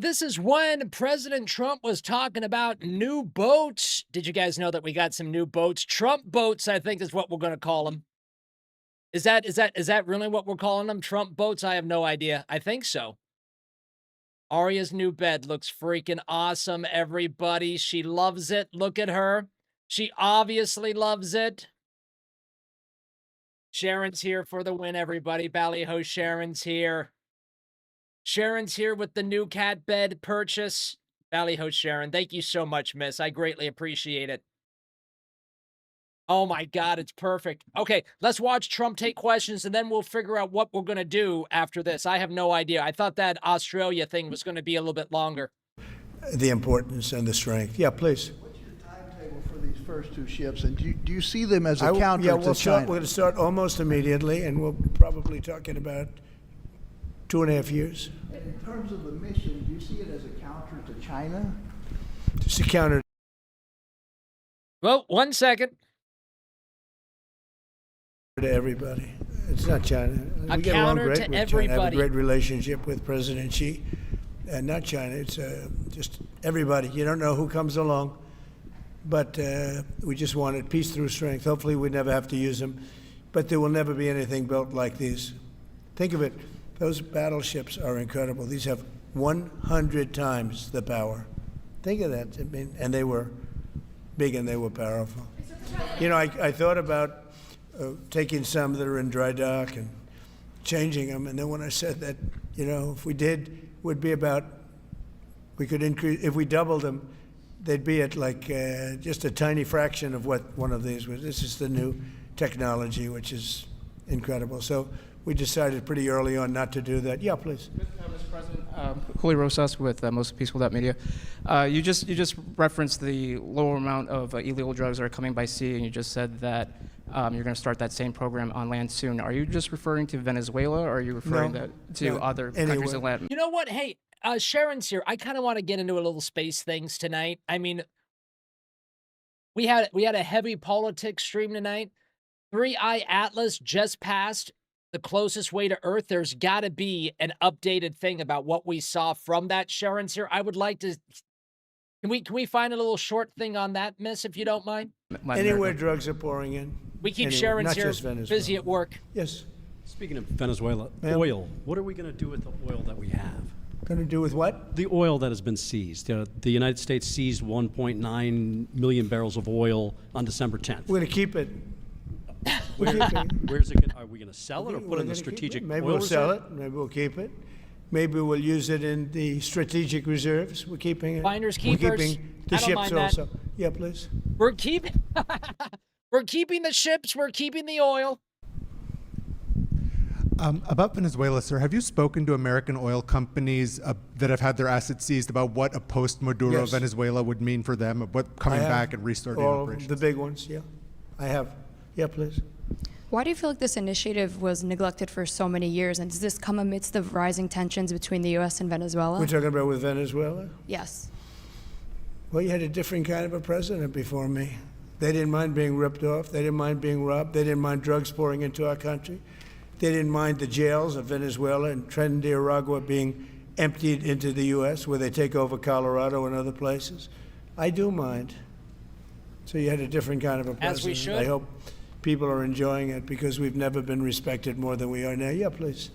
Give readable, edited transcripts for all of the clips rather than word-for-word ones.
This is when President Trump was talking about new boats. Did you guys know that we got some new boats? Trump boats, I think, is what we're going to call them. Is that really what we're calling them? Trump boats? I have no idea. I think so. Arya's new bed looks freaking awesome, everybody. She loves it. Look at her. She obviously loves it. Sharon's here for the win, everybody. Ballyho Sharon's here. Sharon's here with the new cat bed purchase. Ballyho Sharon, thank you so much, miss. I greatly appreciate it. Oh my God, it's perfect. Okay, let's watch Trump take questions, and then we'll figure out what we're going to do after this. I have no idea. I thought that Australia thing was going to be a little bit longer. The importance and the strength. Yeah, please. What's your timetable for these first two ships, and do you see them as a counter to China? We're going to start almost immediately, and we'll probably talk in about 2.5 years. And in terms of the mission, do you see it as a counter to China? Just a counter. Well, 1 second. To everybody. It's not China. A We get along counter great to with China. I have a everybody. great relationship with President Xi. And not China. It's just everybody. You don't know who comes along. But we just wanted peace through strength. Hopefully we never have to use them. But there will never be anything built like these. Think of it. Those battleships are incredible. These have 100 times the power. Think of that. I mean, and they were big and they were powerful. You know, I thought about taking some that are in dry dock and changing them. And then when I said that, you know, if we did, would be about, we could increase, if we doubled them, they'd be at like just a tiny fraction of what one of these was. This is the new technology, which is incredible. So we decided pretty early on not to do that. Yeah, please. Mr. President, Julio Rosas with Most Peaceful Media. You just referenced the lower amount of illegal drugs that are coming by sea, and you just said that you're going to start that same program on land soon. Are you just referring to Venezuela, or are you referring to other countries in Latin? You know what? Hey, Sharon's here. I kind of want to get into a little space things tonight. I mean, we had a heavy politics stream tonight. 3i Atlas just passed the closest way to Earth. There's got to be an updated thing about what we saw from that. Sharon's here. I would like to. Can we find a little short thing on that, miss, if you don't mind? Anywhere drugs are pouring in. We keep Anywhere, Sharon's not here just Venezuela. busy at work. Yes. Speaking of Venezuela, Ma'am? oil. What are we going to do with the oil that we have? Going to do with what? The oil that has been seized. The United States seized 1.9 million barrels of oil on December 10th. We're going to keep it. Where's it? Are we going to sell it or put it in the strategic Maybe oil we'll sell reserve? it. Maybe we'll keep it. Maybe we'll use it in the strategic reserves. We're keeping it. Finders, We're keepers. keeping the I don't ships mind that. also. Yeah, please. We're keeping the ships. We're keeping the oil. About Venezuela, sir, have you spoken to American oil companies that have had their assets seized about what a post-Maduro Yes. Venezuela would mean for them, what coming I have. back and restarting All operations? the big ones, yeah. I have. Yeah, please. Why do you feel like this initiative was neglected for so many years, and does this come amidst the rising tensions between the U.S. and Venezuela? We're talking about with Venezuela? Yes. Well, you had a different kind of a president before me. They didn't mind being ripped off. They didn't mind being robbed. They didn't mind drugs pouring into our country. They didn't mind the jails of Venezuela and Trinidad being emptied into the U.S., where they take over Colorado and other places. I do mind. So you had a different kind of a president. As we should. I hope people are enjoying it because we've never been respected more than we are now. Yeah, please.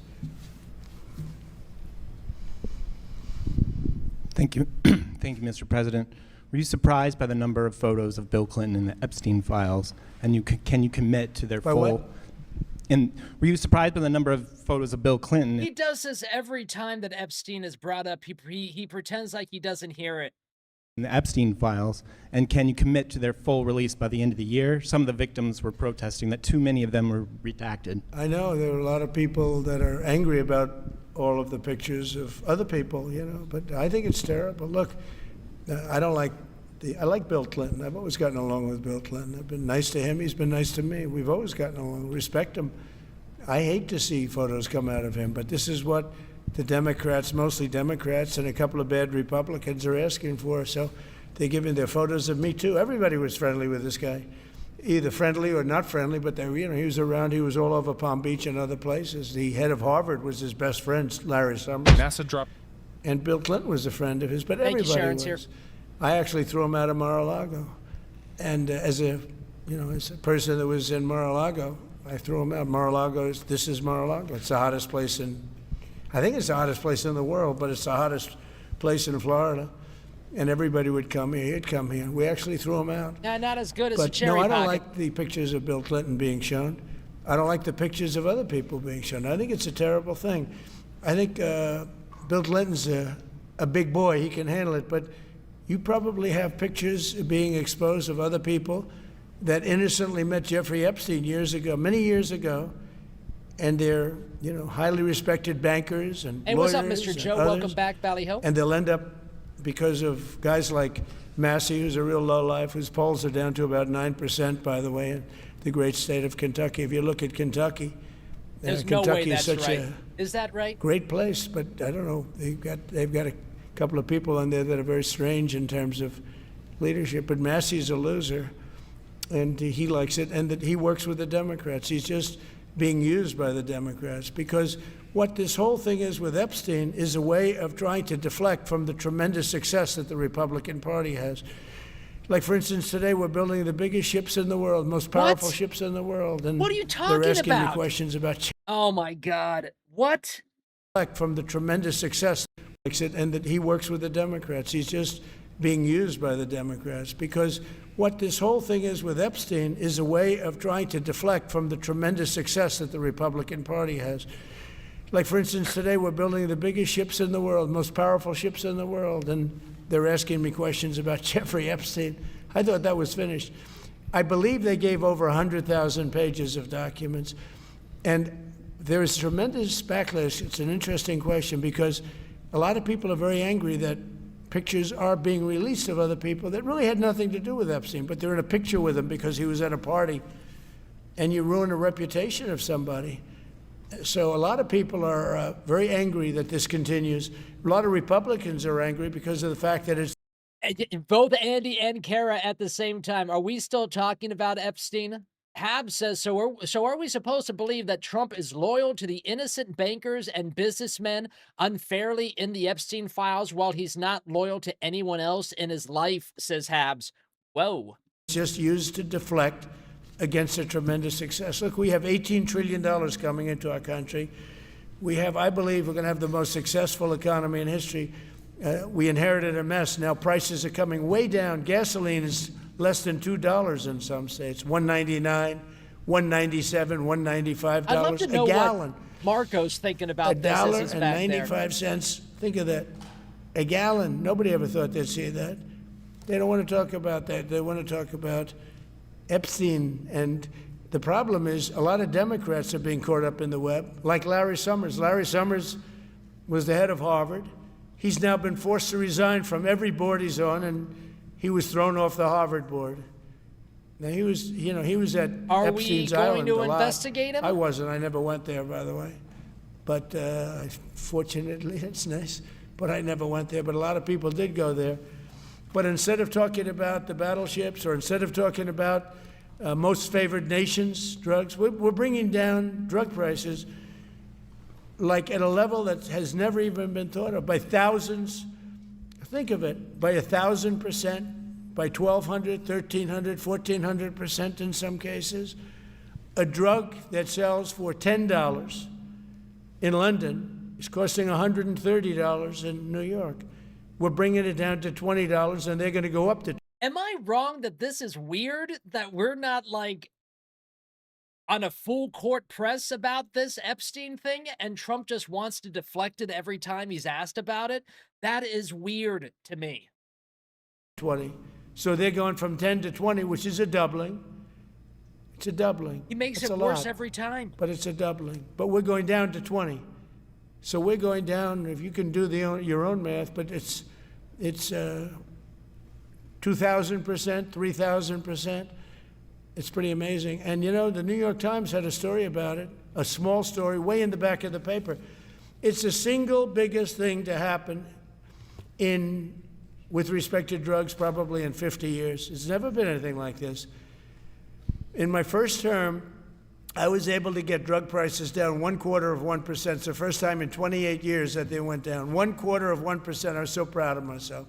Thank you. Thank you, Mr. President. Were you surprised by the number of photos of Bill Clinton in the Epstein files? And can you commit to their By full... what? And were you surprised by the number of photos of Bill Clinton? He does this every time that Epstein is brought up. He pretends like he doesn't hear it. In the Epstein files, and can you commit to their full release by the end of the year? Some of the victims were protesting that too many of them were redacted. I know there are a lot of people that are angry about all of the pictures of other people, you know, but I think it's terrible. Look, I like Bill Clinton. I've always gotten along with Bill Clinton. I've been nice to him. He's been nice to me. We've always gotten along. Respect him. I hate to see photos come out of him, but this is what the Democrats, mostly Democrats, and a couple of bad Republicans are asking for. So they're giving their photos of me too. Everybody was friendly with this guy, either friendly or not friendly. But they, you know, he was around. He was all over Palm Beach and other places. The head of Harvard was his best friend, Larry Summers. NASA dropped. And Bill Clinton was a friend of his, but Thank you, everybody Sharon's was. here. I actually threw him out of Mar-a-Lago. And as a person that was in Mar-a-Lago, I threw him out. This is Mar-a-Lago. It's the hottest place I think it's the hottest place in the world, but it's the hottest place in Florida. And everybody would come here. He'd come here. We actually threw him out. Nah, not as good as a But cherry no, I don't pocket. like the pictures of Bill Clinton being shown. I don't like the pictures of other people being shown. I think it's a terrible thing. I think Bill Clinton's a big boy. He can handle it. But you probably have pictures being exposed of other people that innocently met Jeffrey Epstein many years ago, and they're highly respected bankers and Hey, lawyers. what's up, Mr. Joe? and Welcome others. back, Valley Hope. And they'll end up, because of guys like Massey, who's a real lowlife, whose polls are down to about 9%, by the way, in the great state of Kentucky. If you look at Kentucky, There's no way Kentucky that's is such right. a Is that right? great place, but I don't know. They've got a couple of people in there that are very strange in terms of leadership. But Massey's a loser, and he likes it, and that he works with the Democrats. He's just being used by the Democrats, because what this whole thing is with Epstein is a way of trying to deflect from the tremendous success that the Republican Party has. Like, for instance, today we're building the biggest ships in the world, most powerful What? ships in the world. And What are you talking they're asking about? me questions about Oh my God. What? from the tremendous success, and that he works with the Democrats. He's just being used by the Democrats, because what this whole thing is with Epstein is a way of trying to deflect from the tremendous success that the Republican Party has. Like, for instance, today we're building the biggest ships in the world, most powerful ships in the world, and they're asking me questions about Jeffrey Epstein. I thought that was finished. I believe they gave over 100,000 pages of documents, and there is tremendous backlash. It's an interesting question, because a lot of people are very angry that pictures are being released of other people that really had nothing to do with Epstein, but they're in a picture with him because he was at a party, and you ruin the reputation of somebody. So a lot of people are very angry that this continues. A lot of Republicans are angry because of the fact that it's Both Andy and Kara at the same time. Are we still talking about Epstein? Hab says, so are we supposed to believe that Trump is loyal to the innocent bankers and businessmen unfairly in the Epstein files while he's not loyal to anyone else in his life, says Habs. Whoa. just used to deflect against a tremendous success. Look, we have $18 trillion coming into our country. We have, I believe, we're going to have the most successful economy in history. We inherited a mess. Now prices are coming way down. Gasoline is less than $2 in some states. $1.99, $1.97, $1.95 I'd love to know a gallon. what Marco's thinking about this as he's back there. $1.95. Think of that. A gallon. Nobody ever thought they'd see that. They don't want to talk about that. They want to talk about Epstein. And the problem is a lot of Democrats are being caught up in the web, like Larry Summers. Larry Summers was the head of Harvard. He's now been forced to resign from every board he's on, and he was thrown off the Harvard board. Now, he was at Are Epstein's we going Island to a lot. investigate him? I wasn't. I never went there, by the way. But fortunately, it's nice. But I never went there. But a lot of people did go there. But instead of talking about the battleships, or instead of talking about most favored nations drugs, we're bringing down drug prices like at a level that has never even been thought of, by thousands. Think of it, by 1,000%, by 1,200, 1,300, 1,400% in some cases. A drug that sells for $10 in London is costing $130 in New York. We're bringing it down to $20, and they're going to go up to. Am I wrong that this is weird, that we're not like on a full court press about this Epstein thing, and Trump just wants to deflect it every time he's asked about it? That is weird to me. 20. So they're going from 10 to 20, which is a doubling. It's a doubling. He makes That's it a worse lot, every time. but it's a doubling. But we're going down to 20. So we're going down, if you can do your own math, but it's 2,000%, 3,000%. It's pretty amazing. And the New York Times had a story about it, a small story, way in the back of the paper. It's the single biggest thing to happen with respect to drugs probably in 50 years. There's never been anything like this. In my first term, I was able to get drug prices down 0.25%. It's the first time in 28 years that they went down. 0.25%. I was so proud of myself.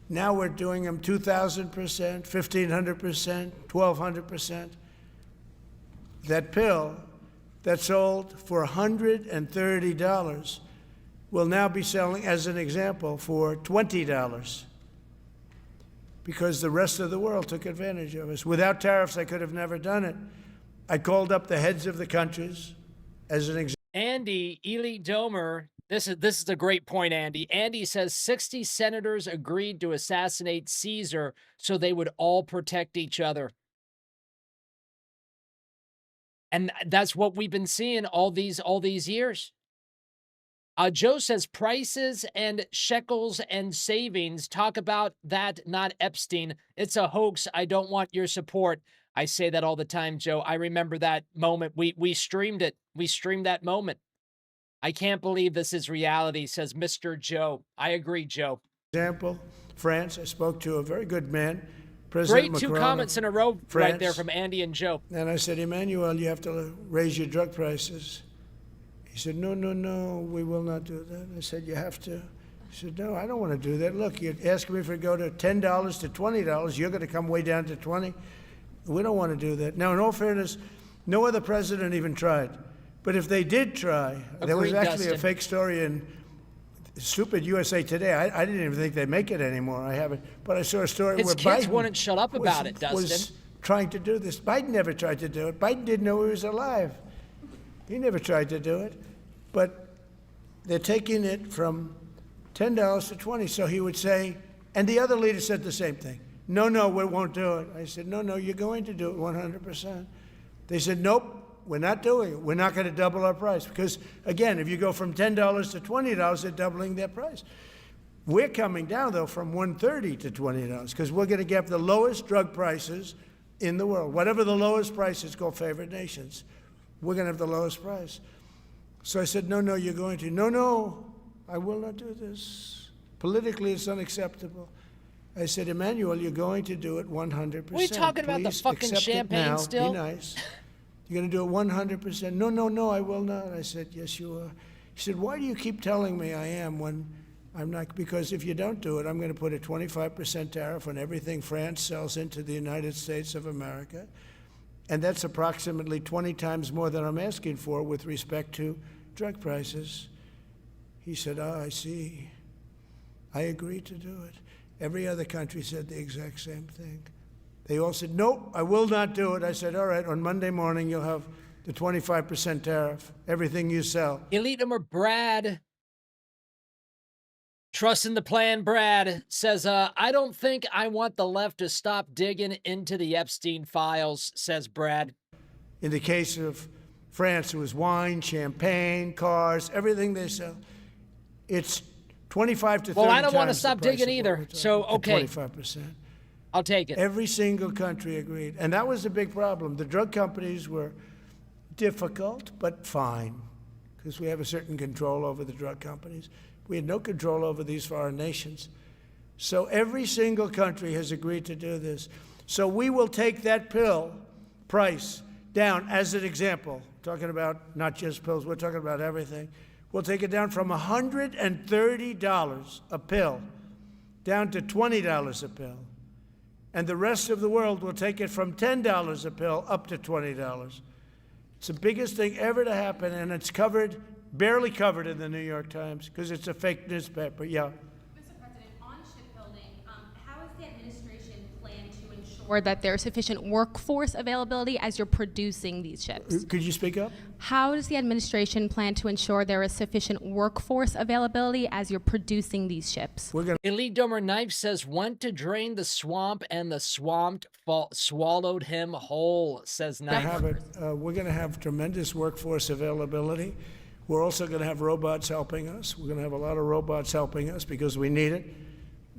Now we're doing them 2,000%, 1,500%, 1,200%. That pill that sold for $130 will now be selling, as an example, for $20 because the rest of the world took advantage of us. Without tariffs, I could have never done it. I called up the heads of the countries as an example. Andy, Ely Domer, this is a great point, Andy. Andy says 60 senators agreed to assassinate Caesar so they would all protect each other. And that's what we've been seeing all these years. Joe says prices and shekels and savings. Talk about that, not Epstein. It's a hoax. I don't want your support. I say that all the time, Joe. I remember that moment. We streamed it. We streamed that moment. I can't believe this is reality, says Mr. Joe. I agree, Joe. Example, France. I spoke to a very good man, President Great two Macron comments in a row France. right there from Andy and Joe. And I said, Emmanuel, you have to raise your drug prices. He said, no, no, no, we will not do that. I said, you have to. He said, no, I don't want to do that. Look, you're asking me for it to go to $10 to $20. You're going to come way down to 20. We don't want to do that. Now, in all fairness, no other president even tried. But if they did try, there was actually a fake story in stupid USA Today. I didn't even think they make it anymore. I haven't. But I saw a story where kids Biden wouldn't shut up about it, Dustin. was trying to do this. Biden never tried to do it. Biden didn't know he was alive. He never tried to do it. But they're taking it from $10 to 20. So he would say, and the other leader said the same thing. No, no, we won't do it. I said, no, no, you're going to do it 100%. They said, nope, we're not doing it. We're not going to double our price. Because, again, if you go from $10 to $20, they're doubling their price. We're coming down, though, from $130 to $20 because we're going to get the lowest drug prices in the world. Whatever the lowest price is called favored nations, we're going to have the lowest price. So I said, no, no, you're going to. No, no, I will not do this. Politically, it's unacceptable. I said, Emmanuel, you're going to do it 100%. We talking about the fucking champagne still? Be nice. You're going to do it 100%. No, no, no, I will not. I said, yes, you are. He said, why do you keep telling me I am when I'm not? Because if you don't do it, I'm going to put a 25% tariff on everything France sells into the United States of America. And that's approximately 20 times more than I'm asking for with respect to drug prices. He said, I see. I agree to do it. Every other country said the exact same thing. They all said, nope, I will not do it. I said, all right, on Monday morning, you'll have the 25% tariff, everything you sell. Elite number Brad. Trust in the plan, Brad says, I don't think I want the left to stop digging into the Epstein files, says Brad. In the case of France, it was wine, champagne, cars, everything they sell. It's 25 to 30 Well, I don't want to times stop the price digging of what either. we're talking So, about, okay. 25%. I'll take it. Every single country agreed. And that was a big problem. The drug companies were difficult, but fine, because we have a certain control over the drug companies. We had no control over these foreign nations. So every single country has agreed to do this. So we will take that pill price down as an example, talking about not just pills, we're talking about everything. We'll take it down from $130 a pill down to $20 a pill. And the rest of the world will take it from $10 a pill up to $20. It's the biggest thing ever to happen, and it's covered, barely covered in the New York Times because it's a fake newspaper. Yeah. Mr. President, on shipbuilding, how is the administration plan to ensure that there's sufficient workforce availability as you're producing these ships? Could you speak up? How does the administration plan to ensure there is sufficient workforce availability as you're producing these ships? Elite Domer Knife says, went to drain the swamp and the swamp swallowed him whole, says Knife. We're going to have tremendous workforce availability. We're also going to have robots helping us. We're going to have a lot of robots helping us because we need it.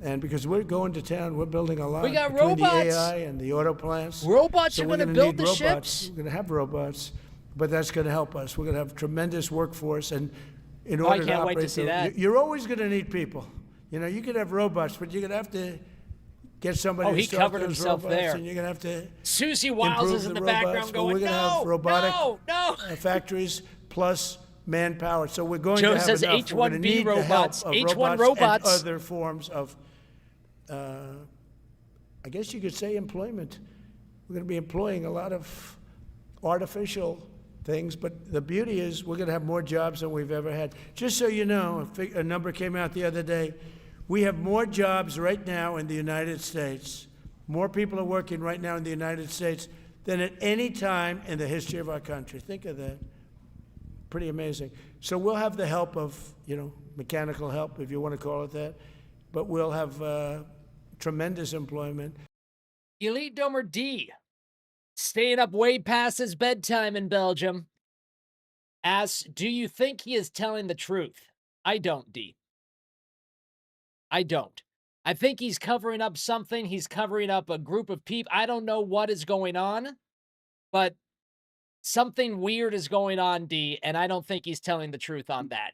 And because we're going to town, we're building a lot. We got between robots. the AI and the auto plants. Robots So are we're going to gonna build need the robots. ships. We're going to have robots, but that's going to help us. We're going to have tremendous workforce. And in I order to can't wait to operate, see that. you're always going to need people. You know, you could have robots, but you're going to have to get somebody Oh, to he start covered those himself robots, there. and you're going to have to Susie Wiles improve is in the robots. background But going, we're gonna have no, robotic no. factories plus manpower. So we're going Joe to have says enough. We're gonna H-1B need the help robots, of H-1 robots robots. and other forms of, I guess you could say, employment. We're going to be employing a lot of artificial things, but the beauty is we're going to have more jobs than we've ever had. Just so you know, a number came out the other day. We have more jobs right now in the United States. More people are working right now in the United States than at any time in the history of our country. Think of that. Pretty amazing. So we'll have the help of, mechanical help, if you want to call it that, but we'll have tremendous employment. Elite Domer D, staying up way past his bedtime in Belgium, asks, do you think he is telling the truth? I don't, D. I don't. I think he's covering up something. He's covering up a group of people. I don't know what is going on, but something weird is going on, D, and I don't think he's telling the truth on that.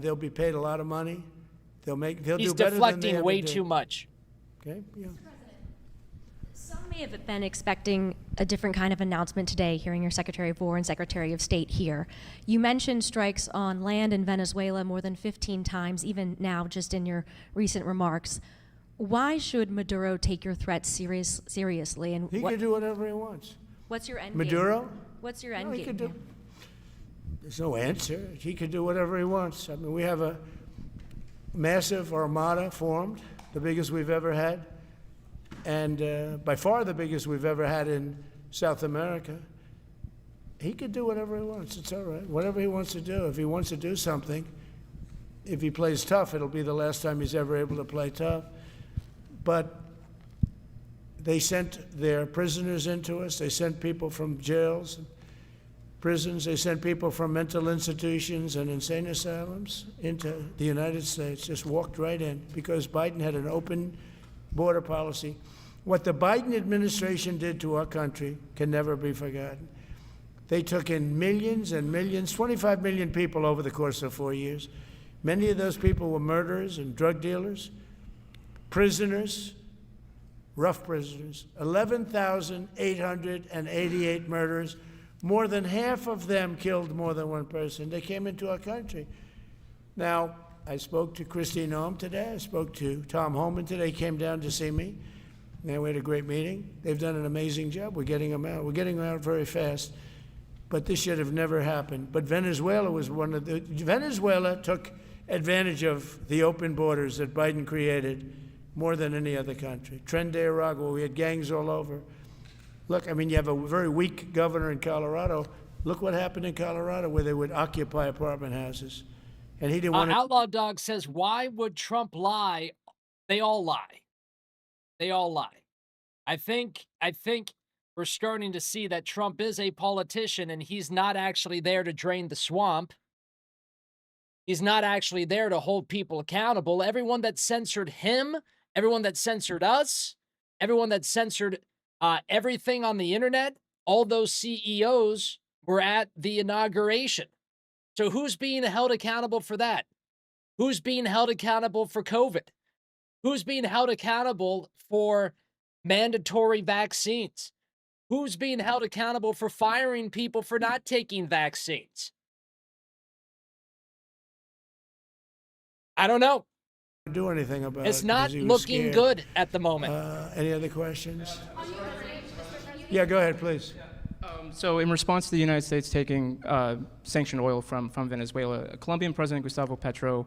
They'll be paid a lot of money. They'll He's do better than they deflecting ever way did. too much. Okay? Yeah. Some may have been expecting a different kind of announcement today, hearing your Secretary of War and Secretary of State here. You mentioned strikes on land in Venezuela more than 15 times, even now, just in your recent remarks. Why should Maduro take your threats seriously? And He can do whatever he wants. what's your end game? Maduro? What's your end No, he game? could do. here? There's no answer. He could do whatever he wants. I mean, we have a massive armada formed, the biggest we've ever had, and by far the biggest we've ever had in South America. He could do whatever he wants. It's all right. Whatever he wants to do. If he wants to do something, if he plays tough, it'll be the last time he's ever able to play tough. But they sent their prisoners into us. They sent people from jails, prisons. They sent people from mental institutions and insane asylums into the United States, just walked right in because Biden had an open border policy. What the Biden administration did to our country can never be forgotten. They took in millions and millions, 25 million people over the course of 4 years. Many of those people were murderers and drug dealers, prisoners, rough prisoners, 11,888 murders. More than half of them killed more than one person. They came into our country. Now, I spoke to Christine Noem today. I spoke to Tom Homan today. He came down to see me. And we had a great meeting. They've done an amazing job. We're getting them out. We're getting them out very fast. But this should have never happened. But Venezuela was one of the... Venezuela took advantage of the open borders that Biden created more than any other country. Tren de Aragua, we had gangs all over. Look, I mean, you have a very weak governor in Colorado. Look what happened in Colorado where they would occupy apartment houses. And he didn't want to... Outlaw Dog says, why would Trump lie? They all lie. They all lie. I think we're starting to see that Trump is a politician and he's not actually there to drain the swamp. He's not actually there to hold people accountable. Everyone that censored him, everyone that censored us, everyone that censored everything on the internet, all those CEOs were at the inauguration. So who's being held accountable for that? Who's being held accountable for COVID? Who's being held accountable for mandatory vaccines? Who's being held accountable for firing people for not taking vaccines? I don't know. do anything about It's it. not because he was looking scared. good at the moment. Any other questions? Yeah, go ahead, please. So in response to the United States taking sanctioned oil from Venezuela, Colombian President Gustavo Petro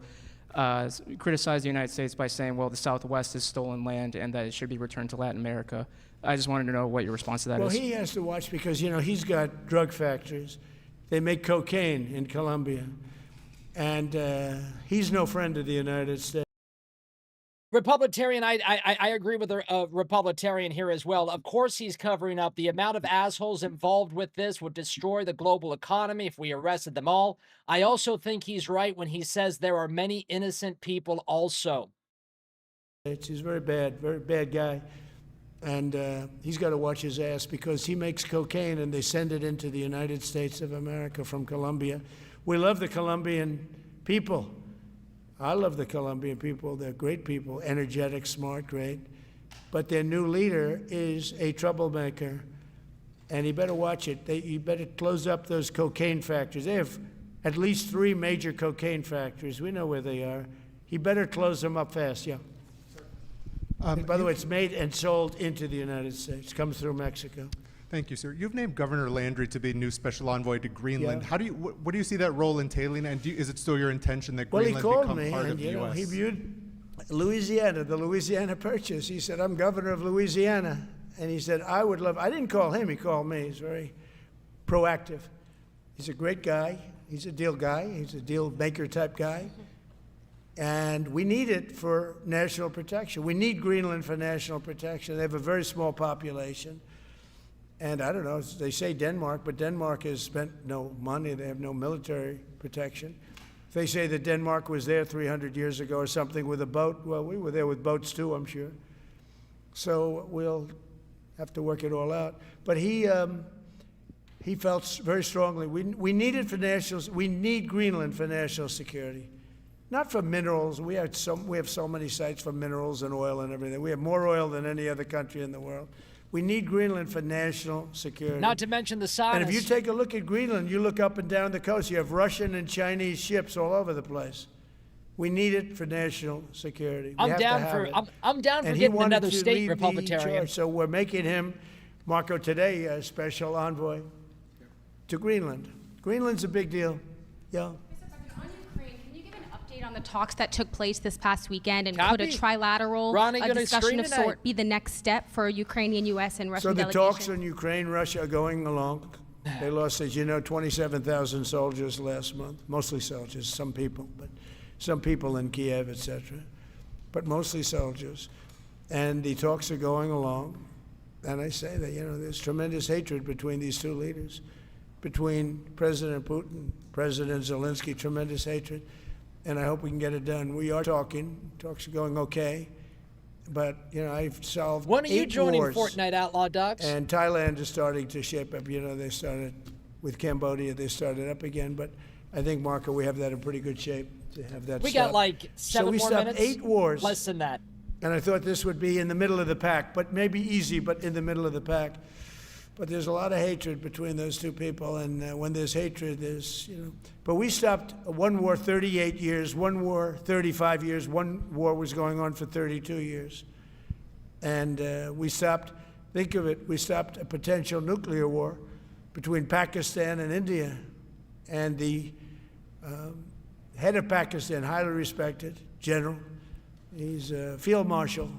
criticized the United States by saying, well, the Southwest is stolen land and that it should be returned to Latin America. I just wanted to know what your response to that is. Well, he has to watch because, you know, he's got drug factories. They make cocaine in Colombia. And he's no friend of the United States. Republican, I agree with a Republican here as well. Of course he's covering up. The amount of assholes involved with this would destroy the global economy if we arrested them all. I also think he's right when he says there are many innocent people also. He's very bad guy. And he's got to watch his ass because he makes cocaine and they send it into the United States of America from Colombia. We love the Colombian people. I love the Colombian people. They're great people, energetic, smart, great. but their new leader is a troublemaker, and he better watch it. You better close up those cocaine factories. They have at least 3 major cocaine factories. We know where they are. He better close them up fast, yeah. And by the way, it's made and sold into the United States. Comes through Mexico. Thank you, sir. You've named Governor Landry to be new special envoy to Greenland. Yeah. How do you? What do you see that role entailing? And is it still your intention that Well, Greenland he called become me, part and of the you know, U.S.? he viewed Louisiana, the Louisiana Purchase. He said, "I'm governor of Louisiana," and he said, "I would love." I didn't call him; he called me. He's very proactive. He's a great guy. He's a deal guy. He's a deal maker type guy. And we need it for national protection. We need Greenland for national protection. They have a very small population. And I don't know, they say Denmark, but Denmark has spent no money. They have no military protection. They say that Denmark was there 300 years ago or something with a boat. Well, we were there with boats too, I'm sure. So we'll have to work it all out. But he felt very strongly, we need it for we need Greenland for national security. Not for minerals. We have so many sites for minerals and oil and everything. We have more oil than any other country in the world. We need Greenland for national security. Not to mention the saunas. And if you take a look at Greenland, you look up and down the coast, you have Russian and Chinese ships all over the place. We need it for national security. I'm down for getting another state Republican. So we're making him, Marco, today a special envoy to Greenland. Greenland's a big deal. Yeah. On the talks that took place this past weekend, and Copy. could a trilateral discussion of sort be the next step for Ukrainian, U.S., and Russian delegation? delegation? So the talks on Ukraine, Russia are going along. They lost, as you know, 27,000 soldiers last month, mostly soldiers, some people in Kiev, etc., but mostly soldiers. And the talks are going along. And I say that, you know, there's tremendous hatred between these two leaders, between President Putin, President Zelensky, tremendous hatred. And I hope we can get it done. We are talking. Talks are going okay. But, you know, I've solved 8 wars. When are you joining Fortnite Outlaw Dogs? And Thailand is starting to shape up. You know, they started with Cambodia. They started up again. But I think, Marco, we have that in pretty good shape to have that We got like 7 more minutes. So we stopped 8 wars. Less than that. And I thought this would be in the middle of the pack, but maybe easy, but in the middle of the pack. But there's a lot of hatred between those two people, and when there's hatred, there's, you know. But we stopped one war 38 years, one war 35 years, one war was going on for 32 years. And we stopped, think of it, we stopped a potential nuclear war between Pakistan and India. And the head of Pakistan, highly respected general, he's a field marshal,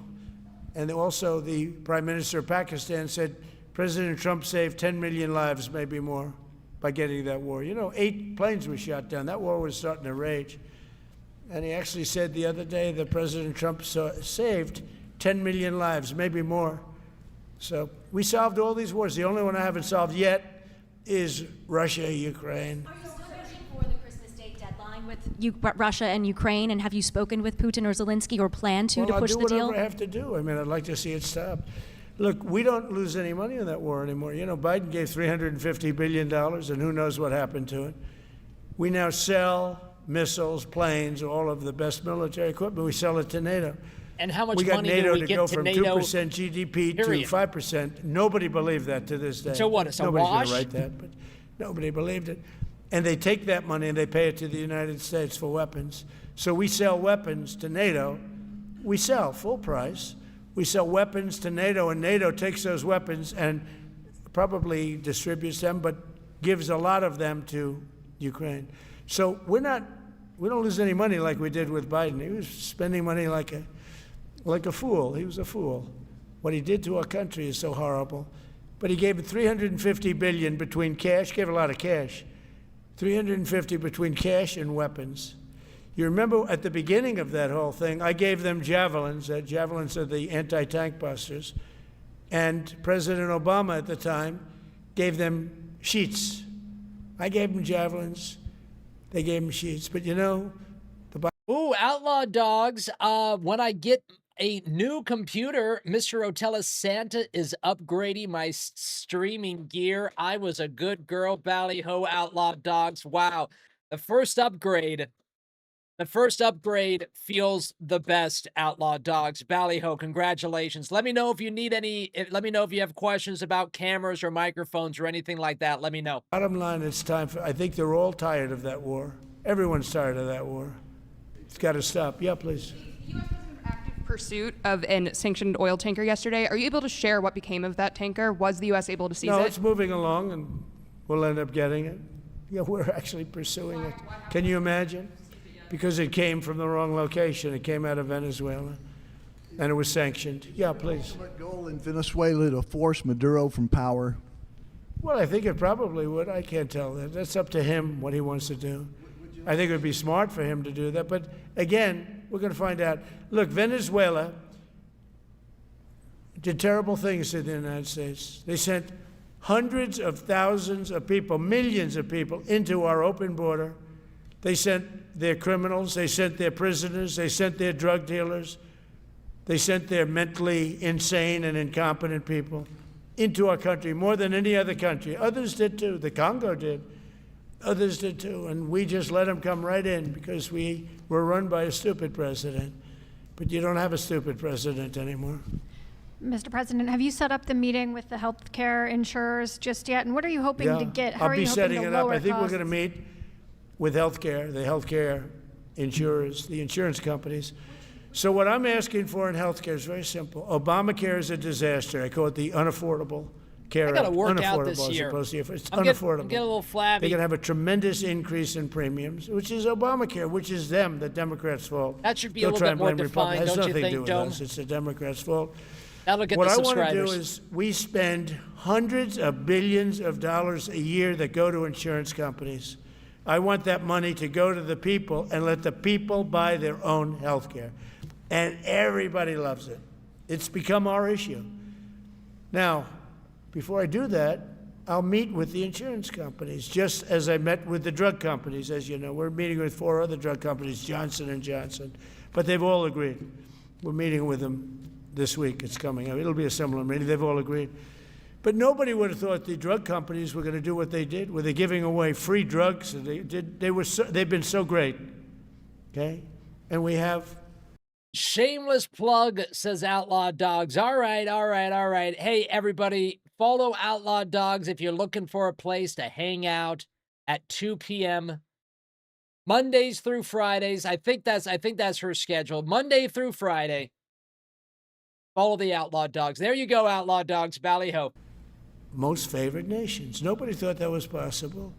and also the Prime Minister of Pakistan said, President Trump saved 10 million lives, maybe more, by getting that war. You know, 8 planes were shot down. That war was starting to rage. And he actually said the other day that President Trump saved 10 million lives, maybe more. So we solved all these wars. The only one I haven't solved yet is Russia, Ukraine. Are you still pushing for the Christmas Day deadline with Russia and Ukraine? And have you spoken with Putin or Zelensky or plan to push the deal? I'll do whatever I have to do. I mean, I'd like to see it stopped. Look, we don't lose any money in that war anymore. You know, Biden gave $350 billion, and who knows what happened to it. We now sell missiles, planes, all of the best military equipment. We sell it to NATO. And how much we got money NATO do we to go get to from NATO? 2% GDP period. to 5%. Nobody believed that to this day. So what, it's a Nobody's wash? going to write that, but nobody believed it. And they take that money and they pay it to the United States for weapons. So we sell weapons to NATO. We sell full price. We sell weapons to NATO, and NATO takes those weapons and probably distributes them, but gives a lot of them to Ukraine. So we don't lose any money like we did with Biden. He was spending money like a fool. He was a fool. What he did to our country is so horrible. But he gave $350 billion between cash, gave a lot of cash, $350 between cash and weapons. You remember at the beginning of that whole thing, I gave them javelins. Javelins are the anti-tank busters. And President Obama at the time gave them sheets. I gave them javelins. They gave them sheets. But you know, Ooh, Outlaw Dogs. When I get a new computer, Mr. Rotella, Santa is upgrading my streaming gear. I was a good girl, Ballyho, Outlaw Dogs. Wow. The first upgrade The first upgrade feels the best, Outlaw Dogs. Ballyho, congratulations. Let me know if you need any, let me know if you have questions about cameras or microphones or anything like that. Let me know. Bottom line, it's time for, I think they're all tired of that war. Everyone's tired of that war. It's got to stop. Yeah, please. The U.S. was in active pursuit of a sanctioned oil tanker yesterday. Are you able to share what became of that tanker? Was the U.S. able to seize it? No, it's moving along, and we'll end up getting it. Yeah, we're actually pursuing it. Can you imagine? Because it came from the wrong location. It came out of Venezuela, and it was sanctioned. Yeah, please. Ultimate goal in Venezuela to force Maduro from power. Well, I think it probably would. I can't tell that. That's up to him, what he wants to do. I think it would be smart for him to do that. But again, we're going to find out. Look, Venezuela did terrible things to the United States. They sent hundreds of thousands of people, millions of people, into our open border. They sent their criminals, they sent their prisoners, they sent their drug dealers, they sent their mentally insane and incompetent people into our country more than any other country. Others did too. The Congo did. Others did too. And we just let them come right in because we were run by a stupid president. But you don't have a stupid president anymore. Mr. President, have you set up the meeting with the healthcare insurers just yet? And what are you hoping to get? How I'll are be you setting hoping it to up. lower I think we're costs? going to meet with healthcare, the healthcare insurers, the insurance companies. So what I'm asking for in healthcare is very simple. Obamacare is a disaster. I call it the unaffordable care. I got to work out unaffordable this as year. opposed to it's I'm unaffordable. getting a little flabby. They're going to have a tremendous increase in premiums, which is Obamacare, which is them, the Democrats' fault. That should be They'll a try little bit and more blame Republicans. defined, don't you It has nothing to think, do with Dome? us. It's the Democrats' fault. That'll get What the I want subscribers. to do is we spend hundreds of billions of dollars a year that go to insurance companies. I want that money to go to the people and let the people buy their own health care. And everybody loves it. It's become our issue. Now, before I do that, I'll meet with the insurance companies, just as I met with the drug companies. As you know, we're meeting with 4 other drug companies, Johnson & Johnson, but they've all agreed. We're meeting with them this week. It's coming up. It'll be a similar meeting. They've all agreed. But nobody would have thought the drug companies were going to do what they did. Were they giving away free drugs? And they've been so great, okay? And we have. Shameless plug, says Outlaw Dogs. All right. Hey, everybody, follow Outlaw Dogs if you're looking for a place to hang out at 2 p.m. Mondays through Fridays. I think that's her schedule. Monday through Friday. Follow the Outlaw Dogs. There you go, Outlaw Dogs. Ballyho. Most favored nations. Nobody thought that was possible.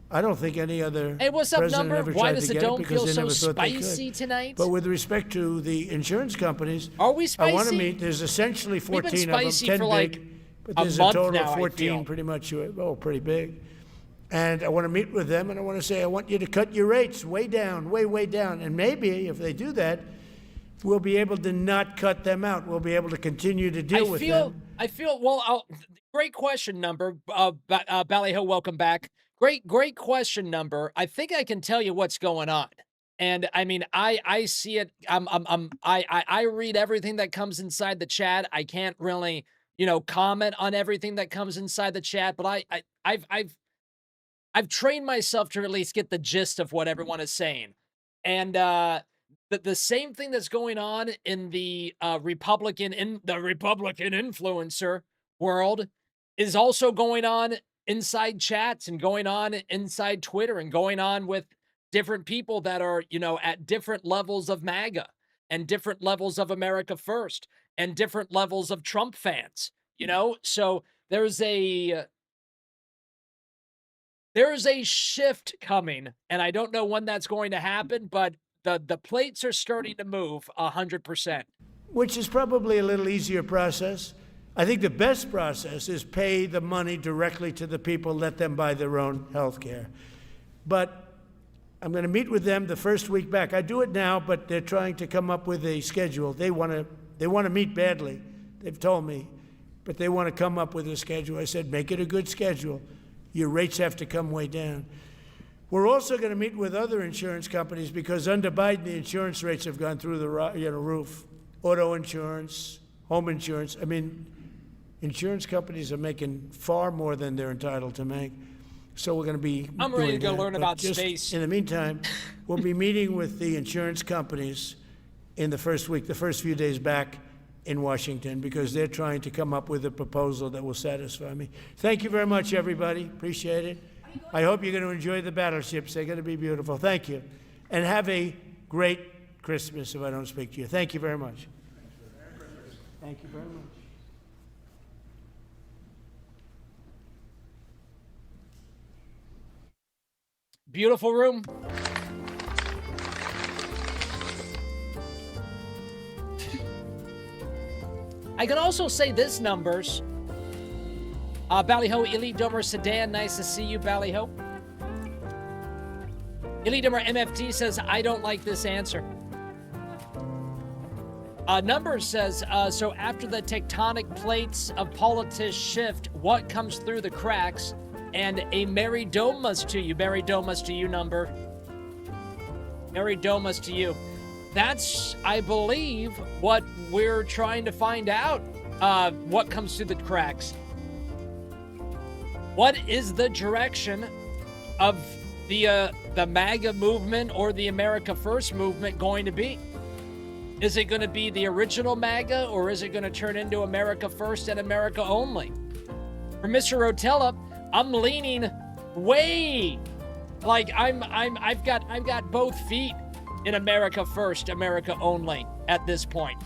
I don't think any other Hey, what's up, president number? ever Why tried does to the get it dome because feel they so never thought they spicy could. tonight? But with respect to the insurance companies, Are we I want to spicy? meet. There's essentially We've been 14 of them, spicy 10 for big, like but a there's month a total now, of I 14 feel. pretty much, pretty big. And I want to meet with them, and I want to say, I want you to cut your rates way down, way down. And maybe if they do that, we'll be able to not cut them out. We'll be able to continue to deal with them. I feel, well, great question, number. Ballyho, welcome back. Great question, number. I think I can tell you what's going on. And I mean, I see it. I read everything that comes inside the chat. I can't really, comment on everything that comes inside the chat, but I've trained myself to at least get the gist of what everyone is saying. And the same thing that's going on in the Republican influencer world is also going on inside chats and going on inside Twitter and going on with different people that are, at different levels of MAGA and different levels of America First and different levels of Trump fans, So there's a shift coming, and I don't know when that's going to happen, but the plates are starting to move 100%. Which is probably a little easier process. I think the best process is pay the money directly to the people, let them buy their own health care. But I'm going to meet with them the first week back. I do it now, but they're trying to come up with a schedule. They want to meet badly, they've told me, but they want to come up with a schedule. I said, make it a good schedule. Your rates have to come way down. We're also going to meet with other insurance companies because under Biden, the insurance rates have gone through the roof. Auto insurance, home insurance. I mean, insurance companies are making far more than they're entitled to make. So we're going to be I'm ready to doing go that. learn But about just space. In the meantime, we'll be meeting with the insurance companies in the first week, the first few days back in Washington, because they're trying to come up with a proposal that will satisfy me. Thank you very much, everybody. Appreciate it. I hope you're going to enjoy the battleships. They're going to be beautiful. Thank you. And have a great Christmas if I don't speak to you. Thank you very much. Thank you very much. Beautiful room. I can also say this numbers. Ballyho, Elite Domer Sedan, nice to see you, Ballyho. Elite Domer MFT says, I don't like this answer. Numbers says, so after the tectonic plates of politics shift, what comes through the cracks? And a Merry Domas to you. Merry Domas to you, number. Merry Domas to you. That's, I believe, what we're trying to find out. What comes through the cracks. What is the direction of the MAGA movement or the America First movement going to be? Is it going to be the original MAGA, or is it going to turn into America First and America Only? For Mr. Rotella, I'm leaning way, like I've got both feet in America First, America Only at this point.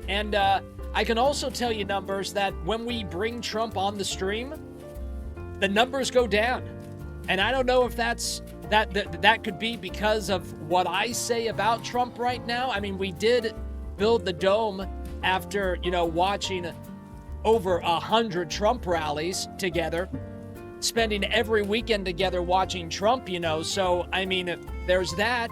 And I can also tell you, numbers, that when we bring Trump on the stream, the numbers go down. And I don't know if that could be because of what I say about Trump right now. I mean, we did build the dome after, watching over 100 Trump rallies together, spending every weekend together watching Trump, So, I mean, there's that.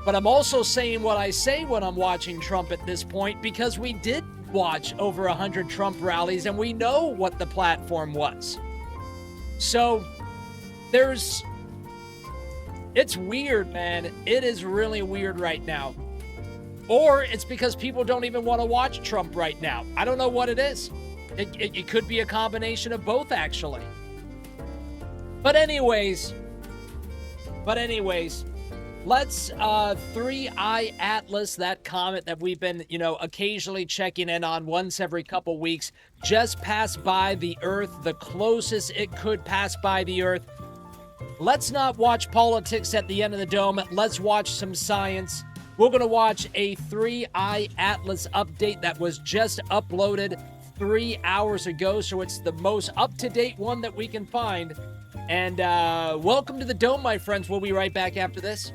But I'm also saying what I say when I'm watching Trump at this point, because we did watch over 100 Trump rallies and we know what the platform was. So, it's weird, man. It is really weird right now. Or it's because people don't even want to watch Trump right now. I don't know what it is. It could be a combination of both, actually. But anyways, let's 3i Atlas, that comet that we've been, occasionally checking in on once every couple weeks, just passed by the Earth, the closest it could pass by the Earth. Let's not watch politics at the end of the dome. Let's watch some science. We're going to watch a 3i Atlas update that was just uploaded 3 hours ago, so it's the most up-to-date one that we can find. And welcome to the dome, my friends. We'll be right back after this.